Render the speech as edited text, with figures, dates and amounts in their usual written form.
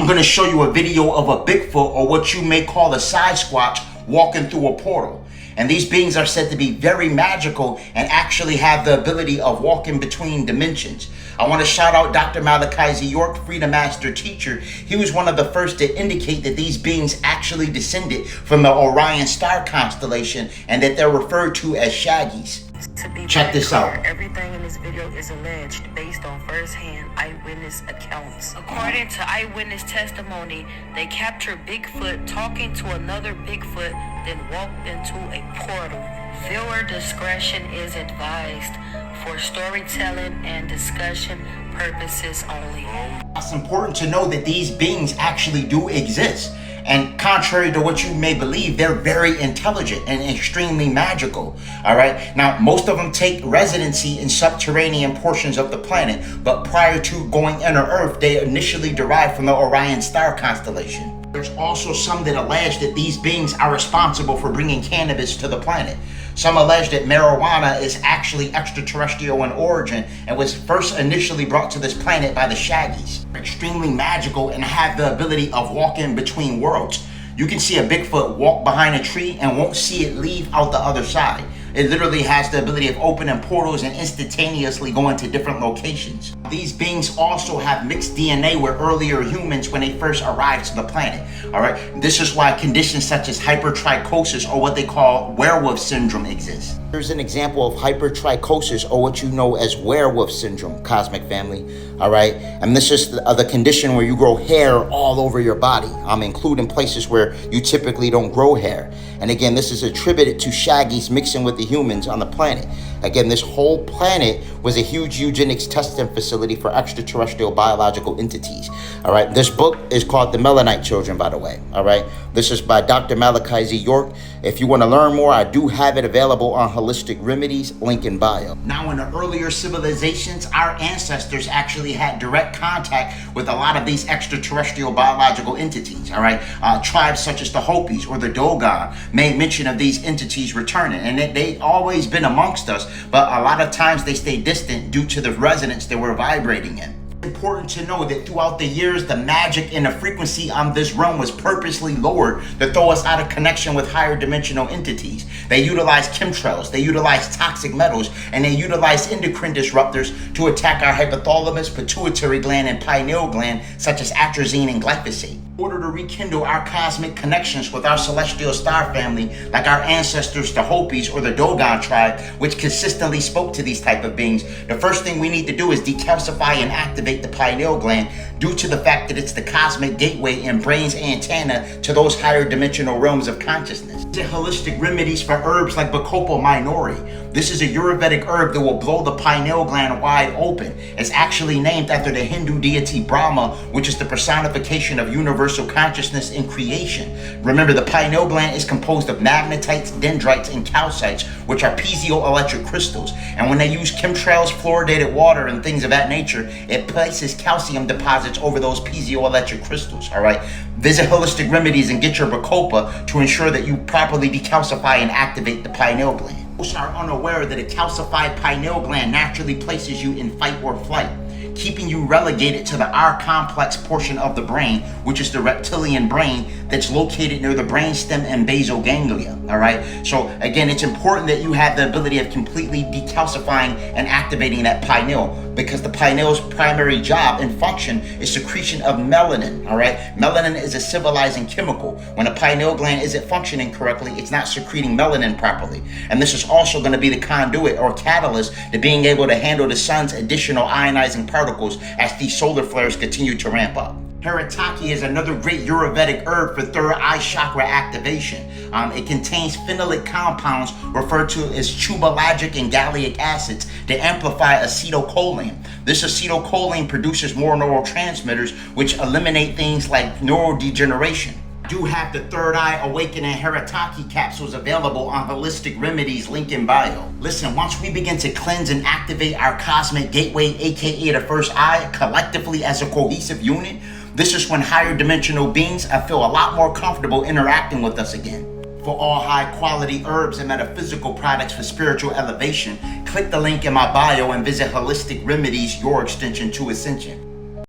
I'm going to show you a video of a Bigfoot, or what you may call a Sasquatch, walking through a portal. And these beings are said to be very magical and actually have the ability of walking between dimensions. I want to shout out Dr. Malachi Z. York, Freedom Master Teacher. He was one of the first to indicate that these beings actually descended from the Orion star constellation and that they're referred to as Shaggies. Check this out. Everything in this video is alleged based on first-hand eyewitness accounts. According to eyewitness testimony, they captured Bigfoot talking to another Bigfoot, then walked into a portal. Viewer discretion is advised for storytelling and discussion purposes only. It's important to know that these beings actually do exist. And contrary to what you may believe, they're very intelligent and extremely magical. All right. Now, most of them take residency in subterranean portions of the planet, but prior to going inner Earth, they initially derived from the Orion star constellation. There's also some that allege that these beings are responsible for bringing cannabis to the planet. Some allege that marijuana is actually extraterrestrial in origin and was first initially brought to this planet by the Shaggies. They're extremely magical and have the ability of walking between worlds. You can see a Bigfoot walk behind a tree and won't see it leave out the other side. It literally has the ability of opening portals and instantaneously going to different locations. These beings also have mixed DNA with earlier humans when they first arrived to the planet. All right, this is why conditions such as hypertrichosis, or what they call werewolf syndrome, exist. Here's an example of hypertrichosis, or what you know as werewolf syndrome, cosmic family. All right, and this is the condition where you grow hair all over your body, including places where you typically don't grow hair. And again, this is attributed to Shaggies mixing with the humans on the planet. Again, this whole planet was a huge eugenics testing facility for extraterrestrial biological entities. All right, this book is called The Melanite Children, by the way. All right, this is by Dr. Malachi Z. York. If you want to learn more, I do have it available on Holistic Remedies, link in bio. Now, in the earlier civilizations, our ancestors actually had direct contact with a lot of these extraterrestrial biological entities. All right, tribes such as the Hopis or the Dogon made mention of these entities returning, and they always been amongst us, but a lot of times they stay distant due to the resonance that we're vibrating in. Important to know that throughout the years, the magic and the frequency on this realm was purposely lowered to throw us out of connection with higher dimensional entities. They utilize chemtrails, they utilize toxic metals, and they utilize endocrine disruptors to attack our hypothalamus, pituitary gland, and pineal gland, such as atrazine and glyphosate. In order to rekindle our cosmic connections with our celestial star family, like our ancestors, the Hopis or the Dogon tribe, which consistently spoke to these type of beings, the first thing we need to do is decalcify and activate the pineal gland, due to the fact that it's the cosmic gateway and brain's antenna to those higher dimensional realms of consciousness. The holistic remedies for herbs like Bacopa minori. This is a Ayurvedic herb that will blow the pineal gland wide open. It's actually named after the Hindu deity Brahma, which is the personification of universal consciousness in creation. Remember, the pineal gland is composed of magnetites, dendrites, and calcites, which are piezoelectric crystals. And when they use chemtrails, fluoridated water, and things of that nature, it places calcium deposits over those piezoelectric crystals. All right, visit Holistic Remedies and get your Bacopa to ensure that you properly decalcify and activate the pineal gland. Most are unaware that a calcified pineal gland naturally places you in fight or flight, keeping you relegated to the R complex portion of the brain, which is the reptilian brain that's located near the brainstem and basal ganglia. All right, so again, it's important that you have the ability of completely decalcifying and activating that pineal, because the pineal's primary job and function is secretion of melanin. All right, melanin is a civilizing chemical. When a pineal gland isn't functioning correctly, it's not secreting melanin properly, and this is also going to be the conduit or catalyst to being able to handle the sun's additional ionizing particles as these solar flares continue to ramp up. Haritaki is another great Ayurvedic herb for third eye chakra activation. It contains phenolic compounds referred to as chubalagic and gallic acids to amplify acetylcholine. This acetylcholine produces more neurotransmitters, which eliminate things like neurodegeneration. Do have the Third Eye Awakening Haritaki capsules available on Holistic Remedies, link in bio. Listen, once we begin to cleanse and activate our cosmic gateway, aka the first eye, collectively as a cohesive unit, this is when higher dimensional beings feel a lot more comfortable interacting with us again. For all high quality herbs and metaphysical products for spiritual elevation, click the link in my bio and visit Holistic Remedies, your extension to ascension.